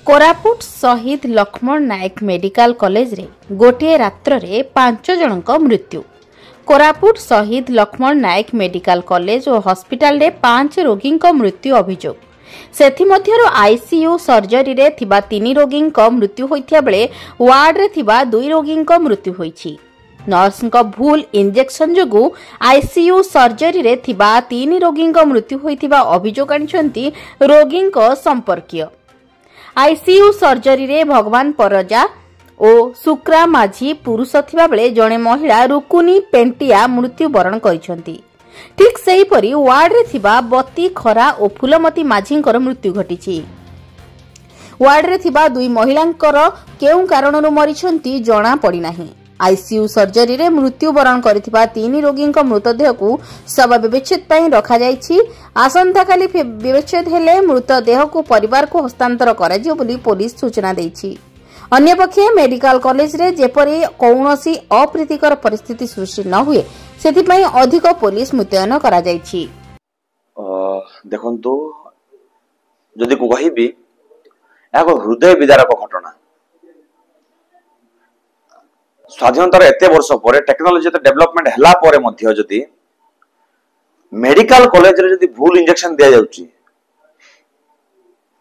कोरापुट शहीद लक्ष्मण नायक medical college रे गोटे रात्र रे 5 जनक मृत्यु। कोरापुट शहीद लक्ष्मण नायक मेडिकल कॉलेज और हॉस्पिटल रे 5 रोगी मृत्यु अभियोग। सेथिमध्यरु आईसीयू सर्जरी रे थिबा 3 रोगी मृत्यु होइथिया बेले वार्ड रे थिबा 2 रोगी मृत्यु होइछि। नर्स भूल इंजेक्शन जोगु आईसीयू सर्जरी रे थिबा 3 रोगी मृत्यु होइथिबा अभियोग आनिछंती रोगी संपर्कीय। आईसीयू सर्जरी रे भगवान परजा और सुक्रा माझी पुरुष थिबा बेले जणे महिला रुकुनी पेंटिया मृत्यु वरण करिसंती। ठीक सेही परी वार्ड रे थिबा बत्ती खरा और फुलमती माझींकर मृत्यु घटिछि। वार्ड रे थिबा 2 महिलांकर केउ कारणरु मरिसंती जणा पड़ी नाही। आईसीयू सर्जरी रे मृत्यु वरण करिथिबा 3 रोगी मृतदेह को शव विच्छेद पई रखा जायछि। आसंता काली विच्छेद हेले मृतदेह को परिवार को हस्तांतर कराजियो बोली पुलिस सूचना दैछि। अन्य पक्षे मेडिकल कॉलेज रे जेपरी कौनसी अप्रीतिकर परिस्थिति सृष्टि न हुए सेथि पई अधिक पुलिस मुतयन करा जायछि। देखंतु जदि को कहिबी एगो हृदय विदारक घटना। स्वाधीनतार एते वर्ष पर टेक्नोलोजी डेवलपमेंट हला पर मध्य जदि मेडिकल कॉलेज रे जदि भूल इंजेक्शन दिया जाउची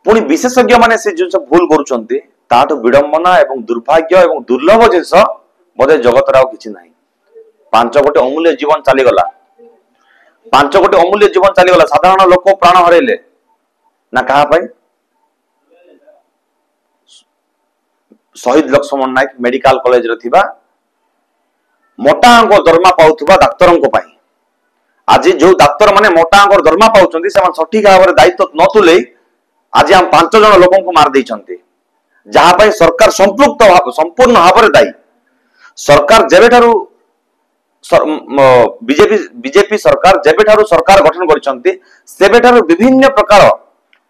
पुणी विशेषज्ञ माने से जो भूल करूचंती ताटो विडंबना एवं दुर्भाग्य एवं दुर्लभ जिंस बोधे जगत राव किछि नाही। 5 गोटे अमूल्य जीवन चली गला। 5 गोटे अमूल्य जीवन चली गला। साधारण लोक प्राण हरैले ना कहा पाई शहीद लक्ष्मण नायक मेडिकल कॉलेज रे थिबा मोटा अंक दरमा पाउथबा डाक्तरन को पाई। आज जो डाक्तर माने मोटा अंक दरमा पाउचंती से सठिक भाव में दायित्व न तुले आज हम 5 जन लोक को मार दैछंती जहा पाई सरकार संपूर्ण भाव में दायी। सरकार जेबेठारु बीजेपी सरकार जेबेठारु सरकार गठन करिसंती सेबेठारु विभिन्न प्रकार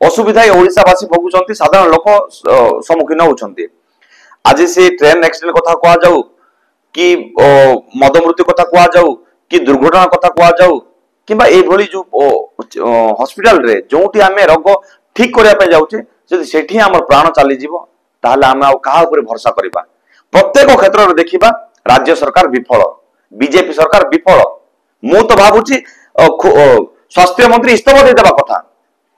असुविधा ओडिशावासी भोगुचंती। साधारण लोक सम्मुखीन होउचंती। आज से ट्रेन एक्सीडेंट कथा कहा जाऊ कि मद मृत्यु कथा कहा जाऊ कि दुर्घटना कथा कहा जाऊ किबा ए भली जो हॉस्पिटल रे जोटी आमे रोग ठीक करिया पे जाउचे जदि सेठी हमर प्राण चली जीवो ताहले आमे आ कहा ऊपर भरोसा करिबा। प्रत्येक क्षेत्र रे देखिबा राज्य सरकार विफल, बीजेपी सरकार विफल। मु तो भाबुची स्वास्थ्य मंत्री इस्तीफा दे देबा कथा।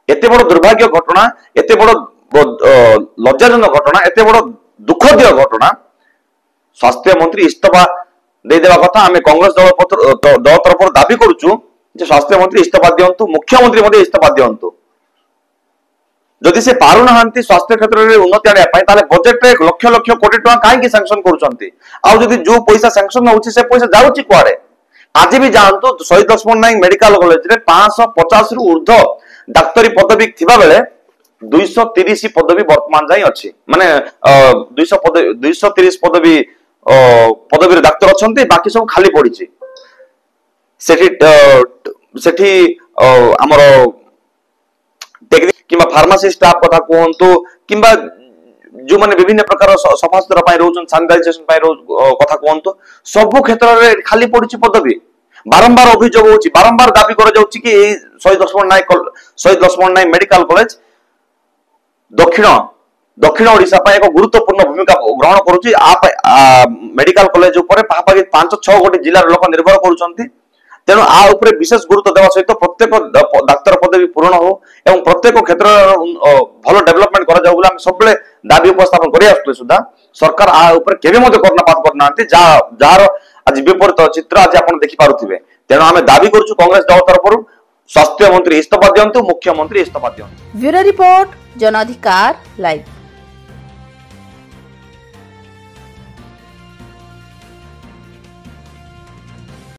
एते बड़ दुर्भाग्य घटना, एते बड़ लज्जाजनक घटना, एते बड़ दुखदीय घटना स्वास्थ्य मंत्री इस्तीफा दे देबा कथा। आमे कांग्रेस दल तरफ दाबी करूछु जे स्वास्थ्य मंत्री इस्तीफा दियंतु, मुख्यमंत्री मध्ये इस्तीफा दियंतु। जदि से पारु नहंती स्वास्थ्य क्षेत्र रे उन्नति आनिया पई ताले बजेट रे लक्ष लक्ष कोटी टका काहे कि सैंक्शन करूचंती। आ जदि जो पैसा सैंक्शन होउची से पैसा जाउची कुआरे। आज भी जानतो शहीद लक्ष्मण नायक मेडिकल कॉलेज रे 550 रु ऊर्ध्व डाक्तरी पदवी थिबा बेले 230 पदवी वर्तमान जाई अछि। माने 230 पदवी पदवी डाक्तर अछंती, बाकी सब खाली पड़ीची। सेठी हमर टेक्निक किबा फार्मेसी स्टाफ कथा कहंतु किबा जो माने विभिन्न प्रकार सफा सुतरा पई रहउछन, सैनिटाइजेशन पई कथा कहंतु सब क्षेत्र रे खाली पड़ीची पदवी। बारंबार अभियोग होची, बारंबार दाबी करा जाउची कि ए शहीद लक्ष्मण नायक मेडिकल कॉलेज दक्षिण ओडिशा पई एक गुरुत्वपूर्ण भूमिका ग्रहण करूची। मेडिकल कॉलेज ऊपर पापागी 5-6 गोटे जिल्ला लोक निर्भर करूचंती। तेणु आ ऊपर विशेष गुरुत्व देवा सहित प्रत्येक डाक्तर पदवी पूर्ण हो एवं प्रत्येक क्षेत्र भलो डेवलपमेंट करा जाऊ बोले हम सबले दाबी उपस्थापन करि आसले सुधा सरकार आ ऊपर केबे मध्ये कर्णपात करनांती जार आज विपरीत चित्र आज आपण देखि पारुथिबे। तेणु आमे दाबी करूछु कांग्रेस दल तरफरु स्वास्थ्य मंत्री इस्तीफा दियंतु, मुख्यमंत्री इस्तीफा दियंतु। ब्यूरो रिपोर्ट जन अधिकार लाइव।